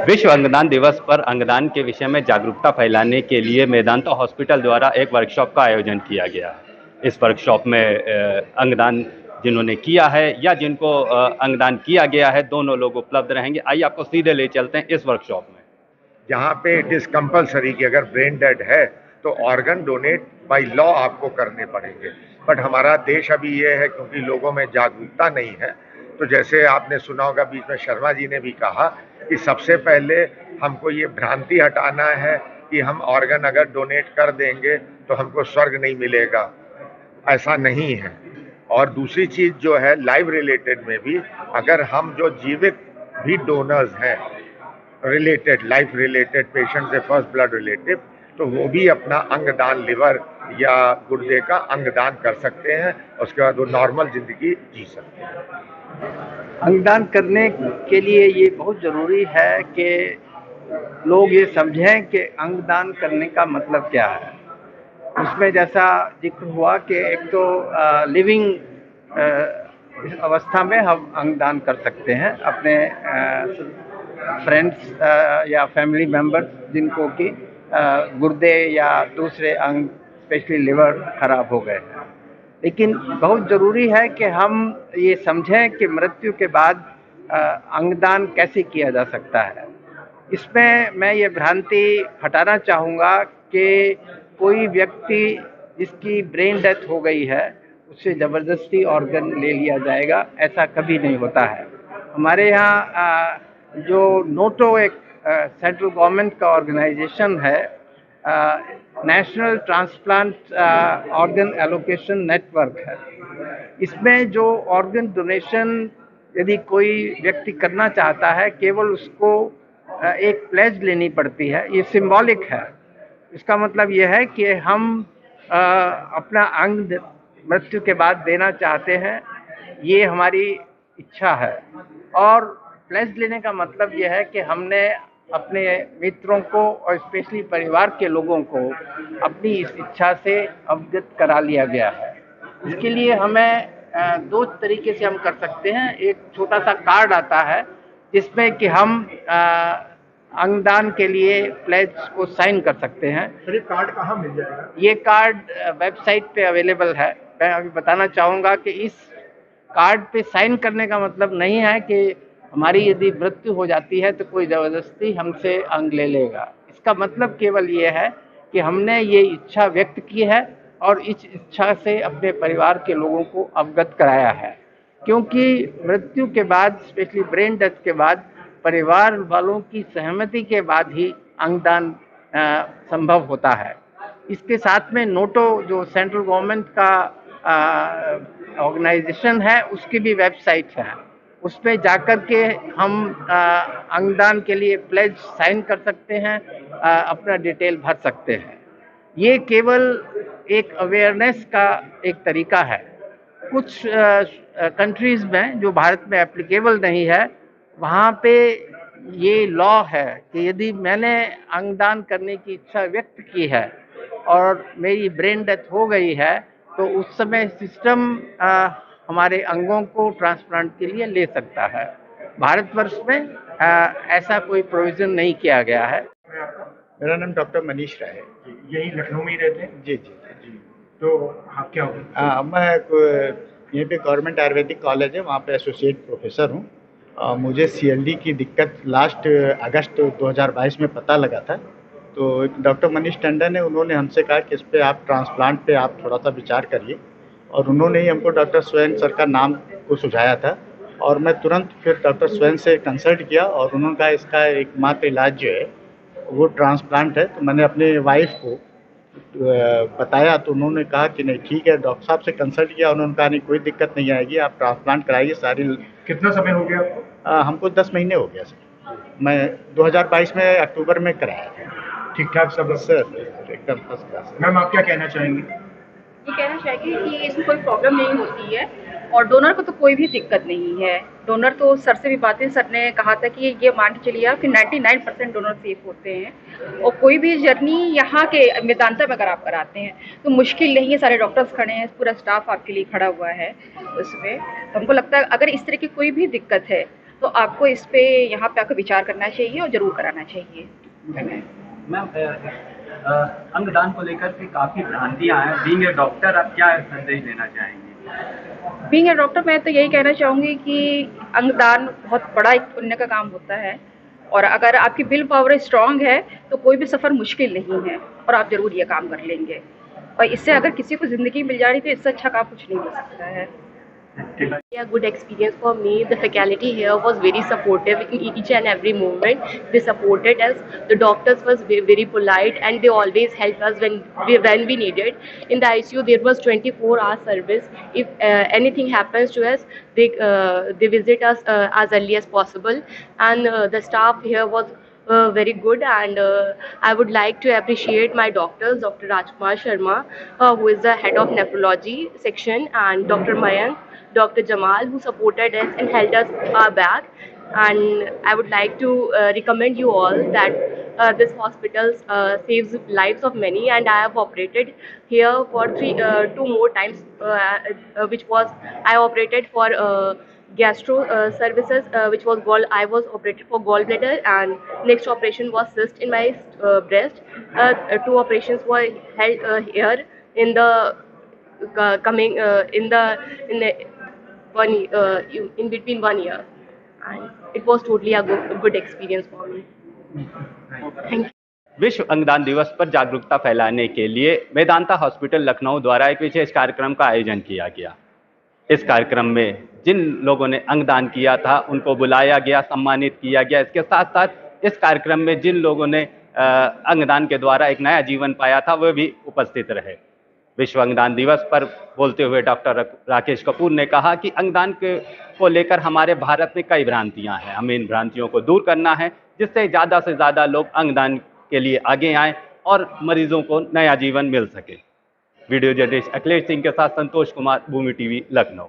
विश्व अंगदान दिवस पर अंगदान के विषय में जागरूकता फैलाने के लिए मेदांता हॉस्पिटल द्वारा एक वर्कशॉप का आयोजन किया गया। इस वर्कशॉप में अंगदान जिन्होंने किया है या जिनको अंगदान किया गया है, दोनों लोग उपलब्ध रहेंगे। आइए आपको सीधे ले चलते हैं इस वर्कशॉप में, जहाँ पे इट इज कंपलसरी कि अगर ब्रेन डेड है तो ऑर्गन डोनेट बाय लॉ आपको करने पड़ेंगे। बट हमारा देश अभी ये है, क्योंकि लोगों में जागरूकता नहीं है, तो जैसे आपने सुना होगा बीच में शर्मा जी ने भी कहा कि सबसे पहले हमको ये भ्रांति हटाना है कि हम ऑर्गन अगर डोनेट कर देंगे तो हमको स्वर्ग नहीं मिलेगा। ऐसा नहीं है। और दूसरी चीज जो है, लाइफ रिलेटेड में भी अगर हम जो जीवित भी डोनर्स हैं, रिलेटेड लाइफ रिलेटेड पेशेंट से फर्स्ट ब्लड रिलेटिव, तो वो भी अपना अंगदान, लिवर या गुर्दे का अंगदान कर सकते हैं। उसके बाद वो नॉर्मल जिंदगी जी सकते हैं। अंगदान करने के लिए ये बहुत ज़रूरी है कि लोग ये समझें कि अंगदान करने का मतलब क्या है। उसमें जैसा जिक्र हुआ कि एक तो लिविंग इस अवस्था में हम अंगदान कर सकते हैं अपने फ्रेंड्स या फैमिली मेम्बर्स जिनको कि गुर्दे या दूसरे अंग स्पेशली लिवर खराब हो गए हैं। लेकिन बहुत ज़रूरी है कि हम ये समझें कि मृत्यु के बाद अंगदान कैसे किया जा सकता है। इसमें मैं ये भ्रांति हटाना चाहूँगा कि कोई व्यक्ति जिसकी ब्रेन डेथ हो गई है उससे ज़बरदस्ती ऑर्गन ले लिया जाएगा, ऐसा कभी नहीं होता है। हमारे यहाँ जो नोटो एक सेंट्रल गवर्नमेंट का ऑर्गेनाइजेशन है, national transplant organ allocation network है। इसमें जो ऑर्गन डोनेशन यदि कोई व्यक्ति करना चाहता है, केवल उसको एक प्लेज लेनी पड़ती है। ये सिंबॉलिक है। इसका मतलब यह है कि हम अपना अंग मृत्यु के बाद देना चाहते हैं, ये हमारी इच्छा है। और प्लेज लेने का मतलब यह है कि हमने अपने मित्रों को और स्पेशली परिवार के लोगों को अपनी इस इच्छा से अवगत करा लिया गया है। इसके लिए हमें दो तरीके से हम कर सकते हैं। एक छोटा सा कार्ड आता है जिसमें कि हम अंगदान के लिए प्लेज को साइन कर सकते हैं। सर, ये कार्ड कहाँ मिल जाएगा? ये कार्ड वेबसाइट पे अवेलेबल है। मैं अभी बताना चाहूँगा कि इस कार्ड पे साइन करने का मतलब नहीं है कि हमारी यदि मृत्यु हो जाती है तो कोई ज़बरदस्ती हमसे अंग ले लेगा। इसका मतलब केवल ये है कि हमने ये इच्छा व्यक्त की है और इस इच्छा से अपने परिवार के लोगों को अवगत कराया है। क्योंकि मृत्यु के बाद, स्पेशली ब्रेन डेथ के बाद, परिवार वालों की सहमति के बाद ही अंगदान संभव होता है। इसके साथ में नोटो जो सेंट्रल गवर्नमेंट का ऑर्गेनाइजेशन है, उसकी भी वेबसाइट है। उस पर जाकर के हम अंगदान के लिए प्लेज साइन कर सकते हैं, अपना डिटेल भर सकते हैं। ये केवल एक अवेयरनेस का एक तरीका है। कुछ कंट्रीज़ में जो भारत में एप्लीकेबल नहीं है, वहाँ पे ये लॉ है कि यदि मैंने अंगदान करने की इच्छा व्यक्त की है और मेरी ब्रेन डेथ हो गई है, तो उस समय सिस्टम हमारे अंगों को ट्रांसप्लांट के लिए ले सकता है। भारतवर्ष में ऐसा कोई प्रोविज़न नहीं किया गया है। मेरा नाम डॉक्टर मनीष राय है। यही लखनऊ में ही रहते हैं? जी जी जी। तो आप क्या हो? मैं यहीं पे गवर्नमेंट आयुर्वेदिक कॉलेज है, वहाँ पे एसोसिएट प्रोफेसर हूँ। मुझे सीएलडी की दिक्कत लास्ट अगस्त 2022 में पता लगा था। तो डॉक्टर मनीष टंडन है, उन्होंने हमसे कहा कि इस पर आप ट्रांसप्लांट पे आप थोड़ा सा विचार करिए, और उन्होंने ही हमको डॉक्टर स्वयं सर का नाम को सुझाया था। और मैं तुरंत फिर डॉक्टर स्वयं से कंसल्ट किया और उन्होंने कहा इसका एकमात्र इलाज जो है वो ट्रांसप्लांट है। तो मैंने अपने वाइफ को बताया, तो उन्होंने कहा कि नहीं ठीक है। डॉक्टर साहब से कंसल्ट किया, उन्होंने कहा नहीं कोई दिक्कत नहीं आएगी, आप ट्रांसप्लांट कराइए। सारी कितना समय हो गया आपको? हमको 10 महीने हो गया सर। मैं 2022 में अक्टूबर में कराया था। ठीक ठाक सब? सर एकदम फर्स्ट क्लास। मैम, आप क्या कहना चाहेंगी? ये कहना चाहिए कि इसमें कोई प्रॉब्लम नहीं होती है और डोनर को तो कोई भी दिक्कत नहीं है। डोनर तो सर से भी बातें, सर ने कहा था कि ये मान के चलिए कि 99% डोनर सेफ होते हैं। और कोई भी जर्नी यहाँ के मेदांता में अगर आप कराते हैं तो मुश्किल नहीं है। सारे डॉक्टर्स खड़े हैं, पूरा स्टाफ आपके लिए खड़ा हुआ है उसमें। तो हमको लगता है अगर इस तरह की कोई भी दिक्कत है तो आपको इस पे यहाँ पे आपको विचार करना चाहिए और ज़रूर कराना चाहिए। मैम, अंगदान को लेकर के काफ़ी भ्रांतियाँ हैं। बीइंग ए डॉक्टर आप क्या संदेश देना चाहेंगे? बीइंग ए डॉक्टर मैं तो यही कहना चाहूँगी कि अंगदान बहुत बड़ा एक पुण्य का काम होता है, और अगर आपकी विल पावर स्ट्रांग है तो कोई भी सफ़र मुश्किल नहीं है और आप ज़रूर ये काम कर लेंगे। और इससे अगर किसी को ज़िंदगी मिल जा रही तो इससे अच्छा काम कुछ नहीं हो सकता है। A good experience for me. The faculty here was very supportive in each and every moment. They supported us. The doctors was very polite, and they always helped us when we needed. In the ICU, there was 24-hour service. If anything happens to us, they visit us as early as possible. And the staff here was very good, and I would like to appreciate my doctors, Dr. Rajkumar Sharma, who is the head of nephrology section, and Dr. Mayank, Dr. Jamal, who supported us and held us back. And I would like to recommend you all that this hospital saves lives of many, and I have operated here for two more times, which was I operated for gastro services, which was I was operated for gallbladder, and next operation was cyst in my breast. Two operations were held here in the coming in the in between 1 year, and it was totally a good experience for me. Thank you. विश्व अंगदान दिवस पर जागरूकता फैलाने के लिए Medanta hospital Lucknow द्वारा एक विशेष कार्यक्रम का आयोजन किया गया। इस कार्यक्रम में जिन लोगों ने अंगदान किया था उनको बुलाया गया, सम्मानित किया गया। इसके साथ साथ इस कार्यक्रम में जिन लोगों ने अंगदान के द्वारा एक नया जीवन पाया था वह भी उपस्थित रहे। विश्व अंगदान दिवस पर बोलते हुए डॉक्टर राकेश कपूर ने कहा कि अंगदान को लेकर हमारे भारत में कई भ्रांतियां हैं। हमें इन भ्रांतियों को दूर करना है, जिससे ज़्यादा से ज़्यादा लोग अंगदान के लिए आगे आएँ और मरीजों को नया जीवन मिल सके। वीडियो जर्नलिस्ट अखिलेश सिंह के साथ संतोष कुमार, भूमि टीवी, लखनऊ।